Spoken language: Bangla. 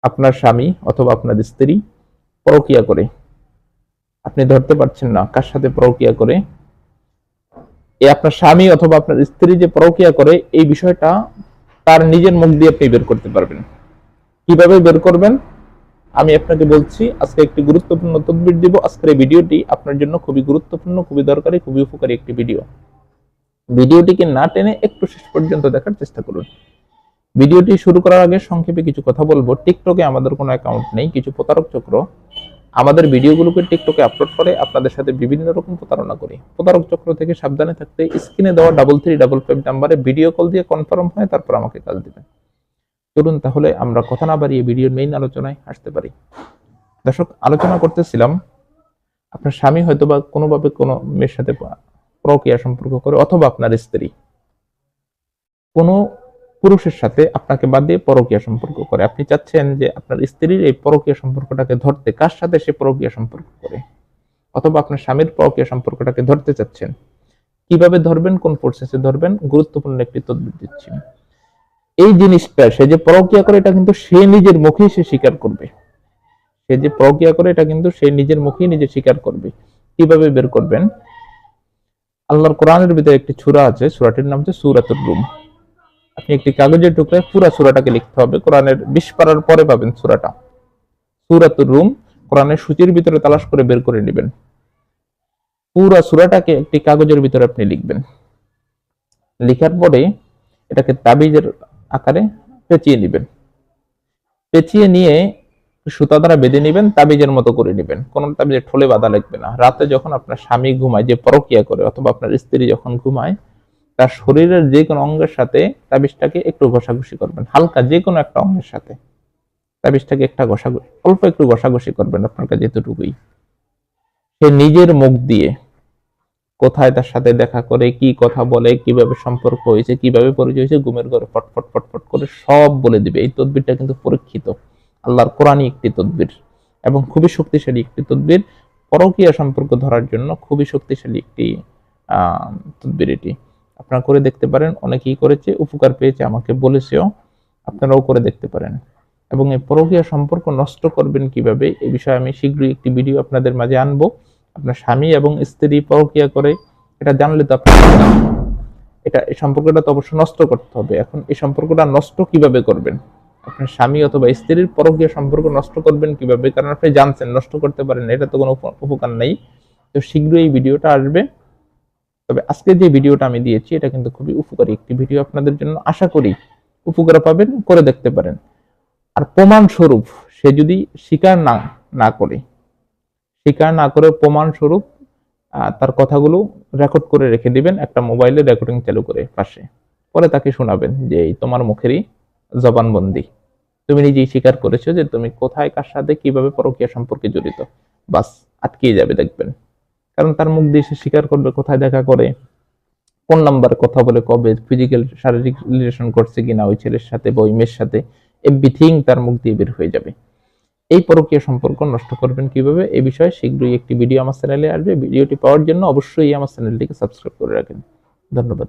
আপনার স্বামী অথবা আপনার স্ত্রী পরকীয়া করে, আপনি ধরতে পারছেন না কার সাথে পরকীয়া করে, আপনার স্বামী অথবা আপনার স্ত্রী যে পরকীয়া করে এই বিষয়টা তার নিজের মুখ দিয়ে আপনি বের করতে পারবেন। কিভাবে বের করবেন আমি আপনাকে বলছি। আজকে একটি গুরুত্বপূর্ণ তদবির দিব। আজকের এই ভিডিওটি আপনার জন্য খুবই গুরুত্বপূর্ণ, খুবই দরকারি, খুবই উপকারী একটি ভিডিও। ভিডিওটিকে না টেনে একটু শেষ পর্যন্ত দেখার চেষ্টা করুন। ভিডিওটি শুরু করার আগে সংক্ষেপে কিছু কথা বলবো। টিকটকে আমাদের কোনো অ্যাকাউন্ট নেই। কিছু প্রতারক চক্র আমাদের ভিডিওগুলোকে টিকটকে আপলোড করে আপনাদের সাথে বিভিন্ন রকম প্রতারণা করে। প্রতারক চক্র থেকে সাবধানে থাকতে স্ক্রিনে দেওয়া 3355 নাম্বারে ভিডিও কল দিয়ে কনফার্ম হয় তারপর আমাকে কাজ দিবেন। চলুন তাহলে আমরা কথা না বাড়িয়ে ভিডিওর মেইন আলোচনায় আসতে পারি। দর্শক, আলোচনা করতেছিলাম আপনার স্বামী হয়তো বা কোনোভাবে কোনো মেয়ের সাথে পরকীয়া সম্পর্ক করে, অথবা আপনার স্ত্রী কোনো পুরুষের সাথে আপনাকে বাদ দিয়ে পরকীয়া সম্পর্ক করে। আপনি চাচ্ছেন যে আপনার স্ত্রীর এই পরকীয়া সম্পর্কটাকে ধরতে, কার সাথে সে পরকীয়া সম্পর্ক করে, অথবা আপনার স্বামীর পরকীয়া সম্পর্কটাকে ধরতে চাচ্ছেন। কিভাবে ধরবেন, কোন প্রসেসে ধরবেন, গুরুত্বপূর্ণ একটি তদবির দিচ্ছি। এই জিনিসটা সে যে পরকীয়া করে এটা কিন্তু সে নিজের মুখেই সে স্বীকার করবে। সে যে পরকীয়া করে এটা কিন্তু সে নিজের মুখেই নিজে স্বীকার করবে। কিভাবে বের করবেন? আল্লাহর কোরআনের ভিতরে একটি সূরা আছে, সূরাটির নাম হচ্ছে সূরাতুর রুম। আপনি একটি কাগজের টুকরায় পুরা সূরাটাকে লিখতে হবে। কোরআনের 20 পারার পরে পাবেন সূরাটা, সূরাতুর রুম। কোরআনের সূচির ভিতরে তালাশ করে বের করে নেবেন। পুরা সূরাটাকে একটি কাগজের ভিতরে আপনি লিখবেন। লিখার পরে এটাকে তাবিজের আকারে পেঁচিয়ে নেবেন। পেঁচিয়ে নিয়ে সুতা দ্বারা বেঁধে নেবেন, তাবিজের মতো করে নেবেন। কোন তাবিজের ঠোলে বাঁধা লাগবে না। রাতে যখন আপনার স্বামী ঘুমায়, যে পরকীয়া করে, অথবা আপনার স্ত্রী যখন ঘুমায়, তার শরীরের যে কোনো অঙ্গের সাথে তাবিজটাকে একটু ঘষাঘষি করবেন। হালকা যে কোনো একটা অঙ্গের সাথে তাবিজটাকে অল্প একটু ঘষাঘষি করবেন। আপনার কাছে এতটুকুই। সে নিজের মুখ দিয়ে কোথায় তার সাথে দেখা করে, কি কথা বলে, কিভাবে সম্পর্ক হয়েছে, কিভাবে পরিচয় হয়েছে, ঘুমের ঘরে ফটফট ফটফট করে সব বলে দিবে। এই তদবিরটা কিন্তু পরীক্ষিত, আল্লাহর কোরআনই একটি তদবির এবং খুবই শক্তিশালী একটি তদবির। পরকীয়া সম্পর্ক ধরার জন্য খুবই শক্তিশালী একটি তদবির এটি। আপনারা করে দেখতে পারেন। অনেকেই করেছে, উপকার পেয়েছে, আমাকে বলেছেও। আপনারাও করে দেখতে পারেন। এবং এই পরকীয়া সম্পর্ক নষ্ট করবেন কিভাবে এই বিষয়ে আমি শীঘ্রই একটি ভিডিও আপনাদের মাঝে আনবো। আপনার স্বামী এবং স্ত্রী পরকীয়া করে, এটা জানলে তো আপনি এই সম্পর্কটা তো অবশ্যই নষ্ট করতে হবে। এখন এই সম্পর্কটা নষ্ট কিভাবে করবেন? আপনার স্বামী অথবা স্ত্রীর পরকীয়া সম্পর্ক নষ্ট করবেন কিভাবে? কারণ আপনি জানছেন নষ্ট করতে পারেন, এটা তো কোনো উপকার নেই। তো শীঘ্রই এই ভিডিওটা আসবে। তবে আজকে যে ভিডিওটা আমি দিয়েছি এটা কিন্তু খুবই উপকারী একটি ভিডিও আপনাদের জন্য। আশা করি উপকার পাবেন, করে দেখতে পারেন। আর প্রমাণ স্বরূপ সে যদি স্বীকার না করে প্রমাণ স্বরূপ তার কথাগুলো রেকর্ড করে রেখে দিবেন একটা মোবাইলে, রেকর্ডিং চালু করে পাশে। পরে তাকে শোনাবেন যে এই তোমার মুখেরই জবানবন্দি, তুমি নিজেই স্বীকার করেছো যে তুমি কোথায়, কার সাথে, কিভাবে পরকীয়া সম্পর্কে জড়িত। বাস, আটকে যাবে দেখবেন। কারণ তার মুখ দিয়ে সে স্বীকার করবে কোথায় দেখা করে, কোন নাম্বারে কথা বলে, কবে ফিজিক্যাল শারীরিক রিলেশন করছে কিনা ওই ছেলের সাথে বা ওই মেয়ের সাথে, এভরিথিং তার মুখ দিয়ে বের হয়ে যাবে। এই পরকীয়া সম্পর্ক নষ্ট করবেন কিভাবে এই বিষয়ে শীঘ্রই একটি ভিডিও আমার চ্যানেলে আসবে। ভিডিওটি পাওয়ার জন্য অবশ্যই আমার চ্যানেলটিকে সাবস্ক্রাইব করে রাখেন। ধন্যবাদ।